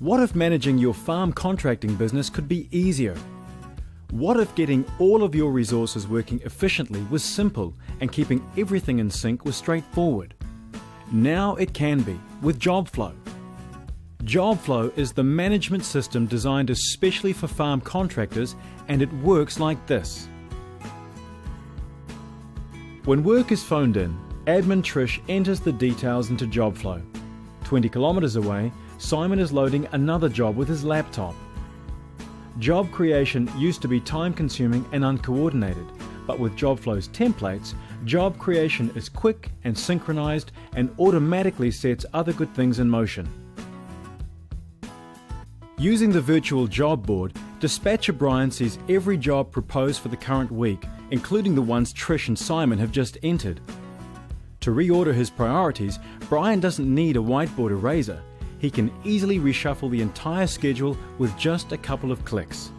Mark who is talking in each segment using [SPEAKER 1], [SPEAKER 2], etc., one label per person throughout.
[SPEAKER 1] What if managing your farm contracting business could be easier? What if getting all of your resources working efficiently was simple and keeping everything in sync was straightforward? Now it can be with JobFlow. JobFlow is the management system designed especially for farm contractors, and it works like this. When work is phoned in, Admin Trish enters the details into JobFlow. 20 kilometers away, Simon is loading another job with his laptop. Job creation used to be time-consuming and uncoordinated, but with JobFlow's templates, job creation is quick and synchronized and automatically sets other good things in motion. Using the virtual job board, dispatcher Brian sees every job proposed for the current week, including the ones Trish and Simon have just entered. To reorder his priorities, Brian doesn't need a whiteboard eraser. He can easily reshuffle the entire schedule with just a couple of clicks.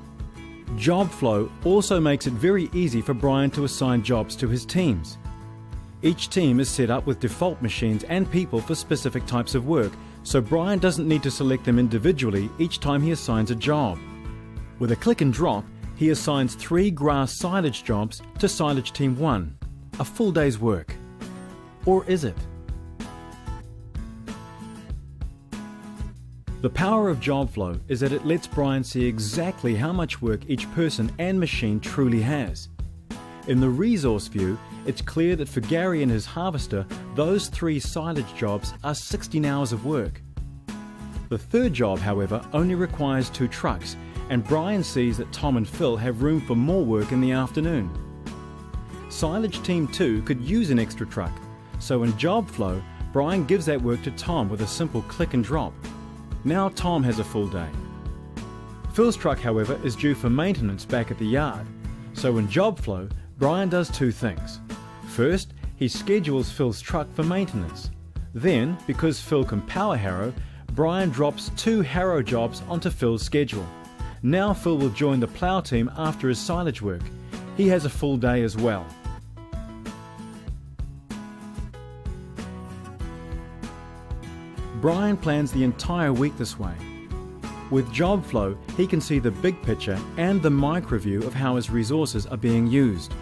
[SPEAKER 1] JobFlow also makes it very easy for Brian to assign jobs to his teams. Each team is set up with default machines and people for specific types of work, so Brian doesn't need to select them individually each time he assigns a job. With a click and drop, he assigns 3 grass silage jobs to Silage Team 1, a full day's work. Or is it? The power of JobFlow is that it lets Brian see exactly how much work each person and machine truly has. In the resource view, it's clear that for Gary and his harvester, those 3 silage jobs are 16 hours of work. The third job, however, only requires 2 trucks, and Brian sees that Tom and Phil have room for more work in the afternoon. Silage Team 2 could use an extra truck, so in JobFlow, Brian gives that work to Tom with a simple click and drop. Now Tom has a full day. Phil's truck, however, is due for maintenance back at the yard, so in JobFlow, Brian does 2 things. First, he schedules Phil's truck for maintenance. Then, because Phil can power harrow, Brian drops 2 harrow jobs onto Phil's schedule. Now Phil will join the plough team after his silage work. He has a full day as well. Brian plans the entire week this way. With JobFlow, he can see the big picture and the micro view of how his resources are being used.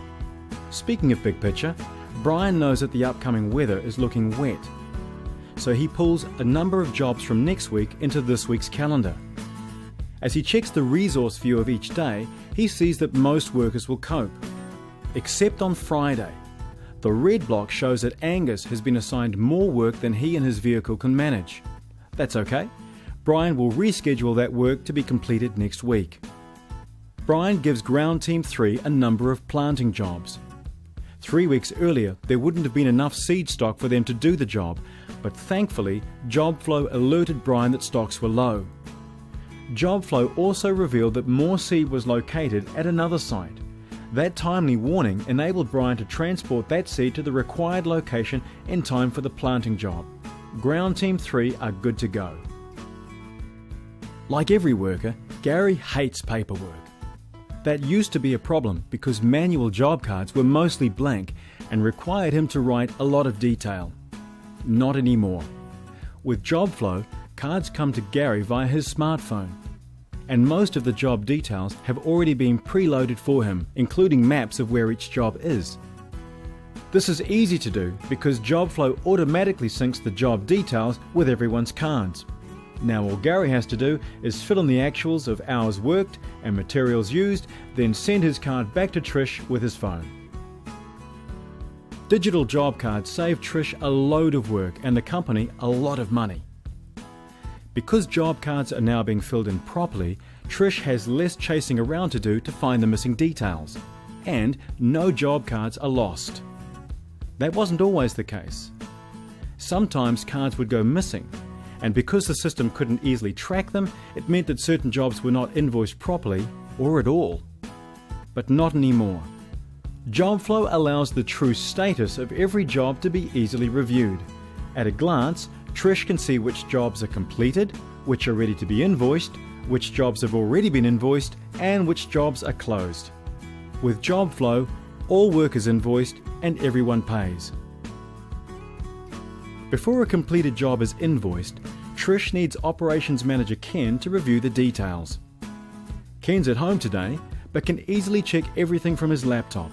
[SPEAKER 1] Speaking of big picture, Brian knows that the upcoming weather is looking wet. So he pulls a number of jobs from next week into this week's calendar. As he checks the resource view of each day, he sees that most workers will cope. Except on Friday. The red block shows that Angus has been assigned more work than he and his vehicle can manage. That's okay. Brian will reschedule that work to be completed next week. Brian gives Ground Team 3 a number of planting jobs. 3 weeks earlier, there wouldn't have been enough seed stock for them to do the job, but thankfully, JobFlow alerted Brian that stocks were low. JobFlow also revealed that more seed was located at another site. That timely warning enabled Brian to transport that seed to the required location in time for the planting job. Ground Team 3 are good to go. Like every worker, Gary hates paperwork. That used to be a problem because manual job cards were mostly blank and required him to write a lot of detail. Not anymore. With JobFlow, cards come to Gary via his smartphone. And most of the job details have already been preloaded for him, including maps of where each job is. This is easy to do because JobFlow automatically syncs the job details with everyone's cards. Now all Gary has to do is fill in the actuals of hours worked and materials used, then send his card back to Trish with his phone. Digital job cards save Trish a load of work and the company a lot of money. Because job cards are now being filled in properly, Trish has less chasing around to do to find the missing details. And no job cards are lost. That wasn't always the case. Sometimes cards would go missing, and because the system couldn't easily track them, it meant that certain jobs were not invoiced properly or at all. But not anymore. JobFlow allows the true status of every job to be easily reviewed. At a glance, Trish can see which jobs are completed, which are ready to be invoiced, which jobs have already been invoiced, and which jobs are closed. With JobFlow, all work is invoiced and everyone pays. Before a completed job is invoiced, Trish needs Operations Manager Ken to review the details. Ken's at home today, but can easily check everything from his laptop.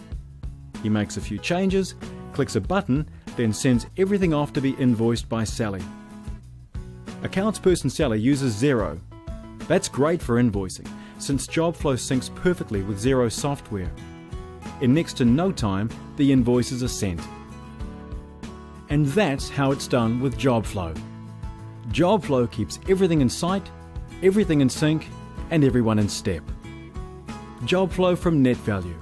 [SPEAKER 1] He makes a few changes, clicks a button, then sends everything off to be invoiced by Sally. Accounts person Sally uses Xero. That's great for invoicing, since JobFlow syncs perfectly with Xero software. In next to no time, the invoices are sent. And that's how it's done with JobFlow. JobFlow keeps everything in sight, everything in sync, and everyone in step. JobFlow from NetValue,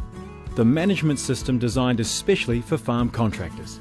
[SPEAKER 1] the management system designed especially for farm contractors.